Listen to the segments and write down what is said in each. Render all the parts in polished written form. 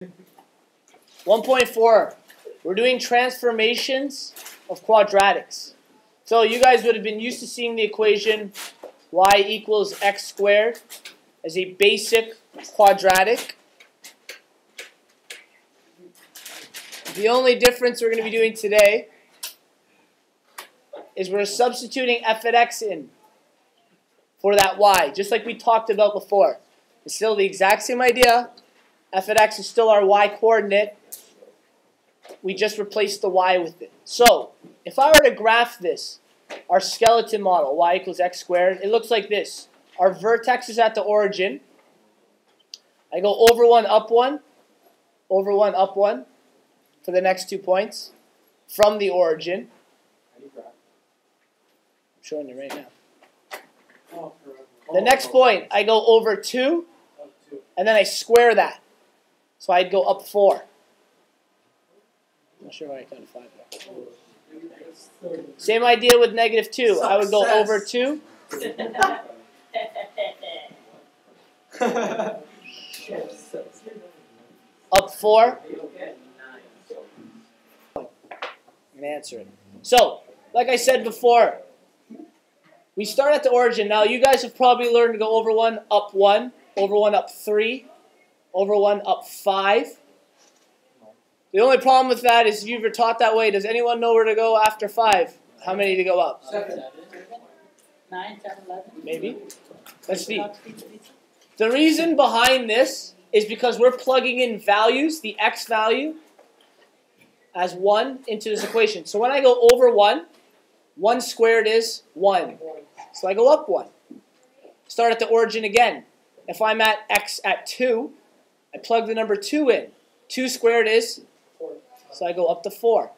1.4, we're doing transformations of quadratics. So you guys would have been used to seeing the equation y equals x squared as a basic quadratic. The only difference we're going to be doing today is we're substituting f at x in for that y, just like we talked about before. It's still the exact same idea. F at x is still our y coordinate. We just replaced the y with it. So, if I were to graph this, our skeleton model, y equals x squared, it looks like this. Our vertex is at the origin. I go over 1, up 1, over 1, up 1 for the next 2 points from the origin. I'm showing you right now. The next point, I go over 2, and then I square that. So I'd go up 4. I'm not sure why I counted 5 there. Same idea with negative 2. I would go over 2. Up 4. And answer it. So, like I said before, we start at the origin. Now, you guys have probably learned to go over 1, up 1, over 1, up 3, over 1, up 5. The only problem with that is if you were taught that way, does anyone know where to go after 5? How many to go up? 7, 9, 10, 11. Maybe. Let's see. The reason behind this is because we're plugging in values, the x value, as 1 into this equation. So when I go over 1, 1 squared is 1. So I go up 1. Start at the origin again. If I'm at x at 2, I plug the number 2 in. 2 squared is 4. So I go up to 4.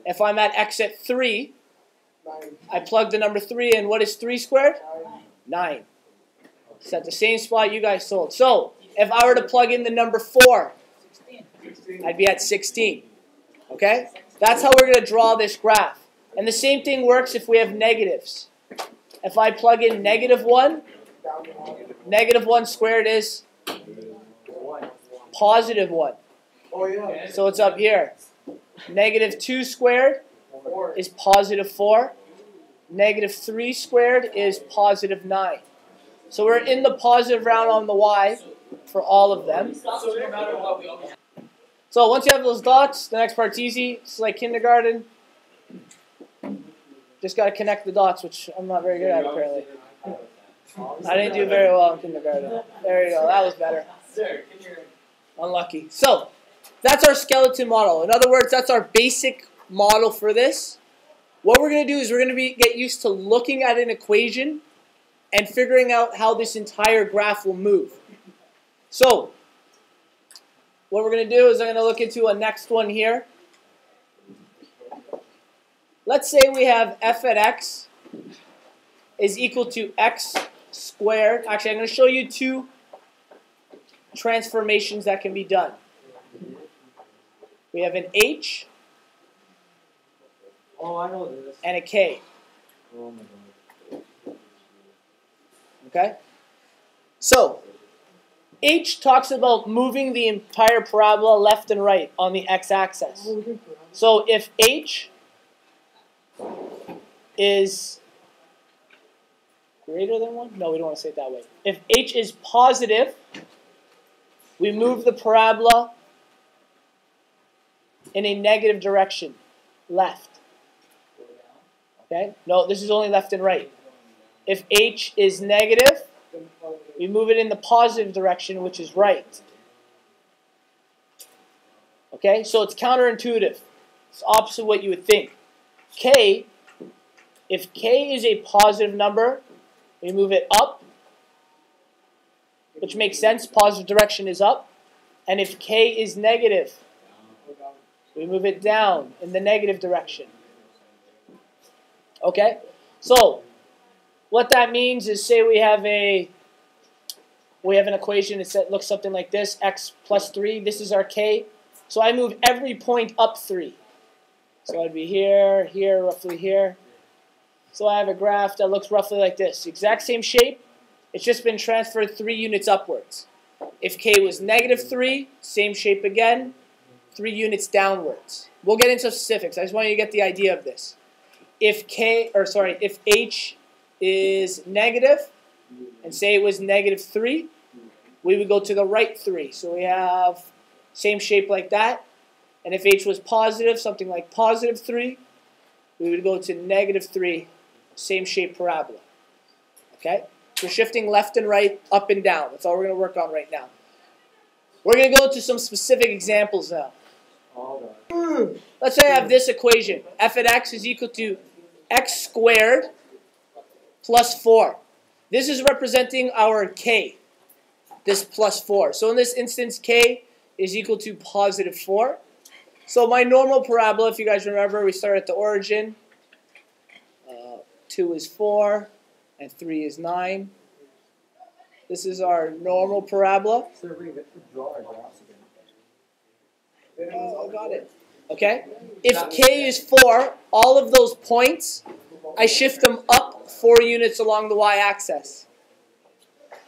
If I'm at x at 3, I plug the number 3 in. What is 3 squared? 9. It's at the same spot you guys told. So if I were to plug in the number 4, I'd be at 16. Okay? That's how we're going to draw this graph. And the same thing works if we have negatives. If I plug in negative 1, negative 1 squared is positive 1. So it's up here. Negative 2 squared is positive 4. Negative 3 squared is positive 9. So we're in the positive round on the y for all of them. So once you have those dots, the next part's easy. It's like kindergarten. Just got to connect the dots, which I'm not very good at apparently. I didn't do very well in kindergarten. There you go. That was better. Unlucky. So that's our skeleton model. In other words, that's our basic model for this. What we're going to do is we're going to get used to looking at an equation and figuring out how this entire graph will move. So what we're going to do is I'm going to look into a next one here. Let's say we have f at x is equal to x squared. Actually, I'm going to show you 2 transformations that can be done. We have an h and a k. Okay? So, h talks about moving the entire parabola left and right on the x-axis. So if h is greater than 1? No, we don't want to say it that way. If h is positive, we move the parabola in a negative direction, left. Okay? No, this is only left and right. If h is negative, we move it in the positive direction, which is right. Okay? So it's counterintuitive. It's opposite what you would think. K, if k is a positive number, we move it up, which makes sense. Positive direction is up. And if k is negative, we move it down in the negative direction. Okay? So, what that means is, say we have an equation that looks something like this, x plus 3. This is our k. So I move every point up 3. So I'd be here, here, roughly here. So I have a graph that looks roughly like this. Exact same shape. It's just been transferred 3 units upwards. If k was negative 3, same shape again, 3 units downwards. We'll get into specifics. I just want you to get the idea of this. If if h is negative, and say it was negative 3, we would go to the right 3. So we have same shape like that. And if h was positive, something like positive 3, we would go to negative 3, same shape parabola. Okay? We're shifting left and right, up and down. That's all we're going to work on right now. We're going to go to some specific examples now. Let's say I have this equation. F at x is equal to x squared plus 4. This is representing our k, this plus 4. So in this instance, k is equal to positive 4. So my normal parabola, if you guys remember, we start at the origin. 2 is 4, and 3 is 9. This is our normal parabola. Oh, got it. Okay? If k is 4, all of those points, I shift them up 4 units along the y-axis.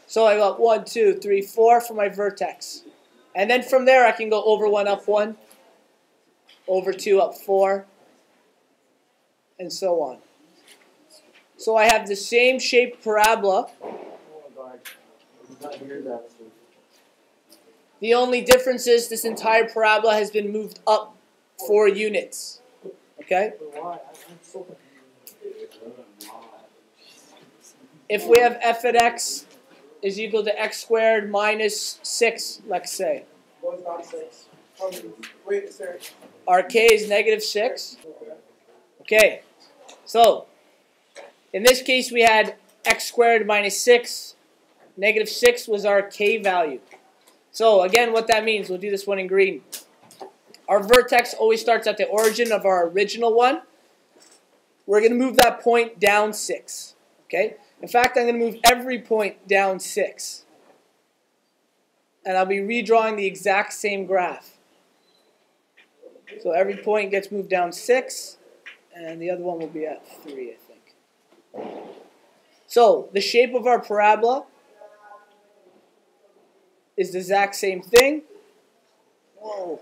So I got 1, 2, 3, 4 for my vertex. And then from there, I can go over 1, up 1, over 2, up 4, and so on. So I have the same shaped parabola. The only difference is this entire parabola has been moved up 4 units. Okay? If we have f at x is equal to x squared minus 6, let's say. Our k is negative 6. Okay. So, in this case we had x squared minus 6. Negative 6 was our k value. So again, what that means, we'll do this one in green. Our vertex always starts at the origin of our original one. We're going to move that point down 6. Okay? In fact, I'm going to move every point down 6. And I'll be redrawing the exact same graph. So every point gets moved down 6, and the other one will be at 3, I think. So the shape of our parabola is the exact same thing. Whoa.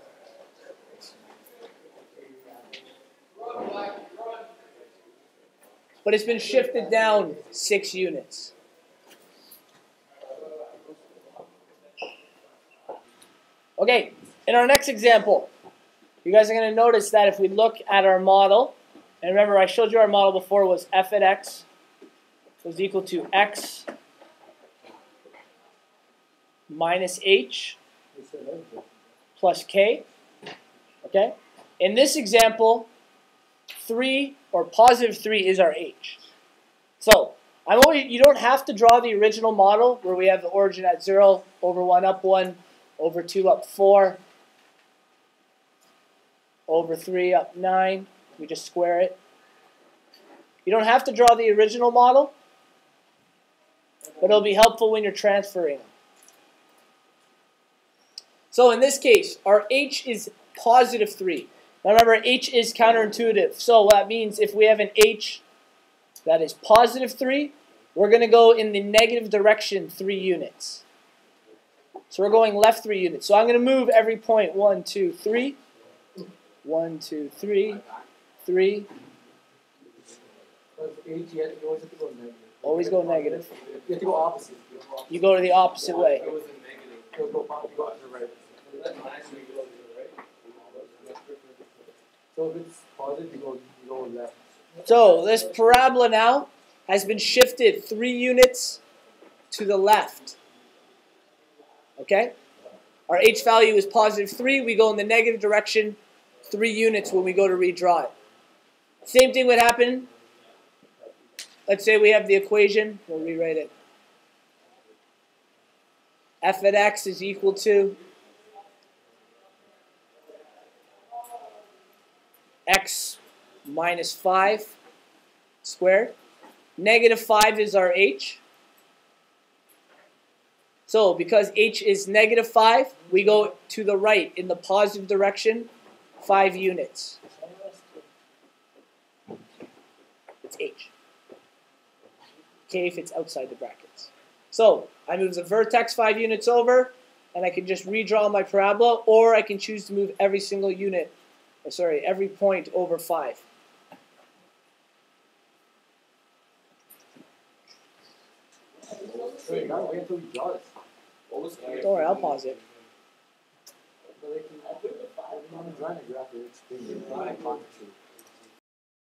But it's been shifted down 6 units. Okay, in our next example, you guys are going to notice that if we look at our model, and remember I showed you our model before was f at x was equal to x minus h plus k. Okay? In this example, 3 or positive 3 is our h. So you don't have to draw the original model where we have the origin at 0, over 1, up 1, over 2, up 4, over 3, up 9. We just square it. You don't have to draw the original model, but it'll be helpful when you're transferring them. So in this case, our h is positive 3. Now remember, h is counterintuitive. So that means if we have an h that is positive 3, we're going to go in the negative direction 3 units. So we're going left 3 units. So I'm going to move every point 1, 2, 3. 1, 2, 3, 3. Always go negative. You have to go opposite. You go to the opposite way. So if it's positive, you go left. So this parabola now has been shifted 3 units to the left. Okay? Our h value is positive 3. We go in the negative direction 3 units when we go to redraw it. Same thing would happen. Let's say we have the equation. We'll rewrite it. F at x is equal to x minus 5 squared. Negative 5 is our h. So because h is negative 5, we go to the right in the positive direction 5 units. It's h. K if it's outside the brackets. So I move the vertex 5 units over, and I can just redraw my parabola, or I can choose to move every single unit, every point over 5. Wait, now wait until we draw this. Don't worry, I'll pause it. But like, I'm drawing a graph. It's crazy.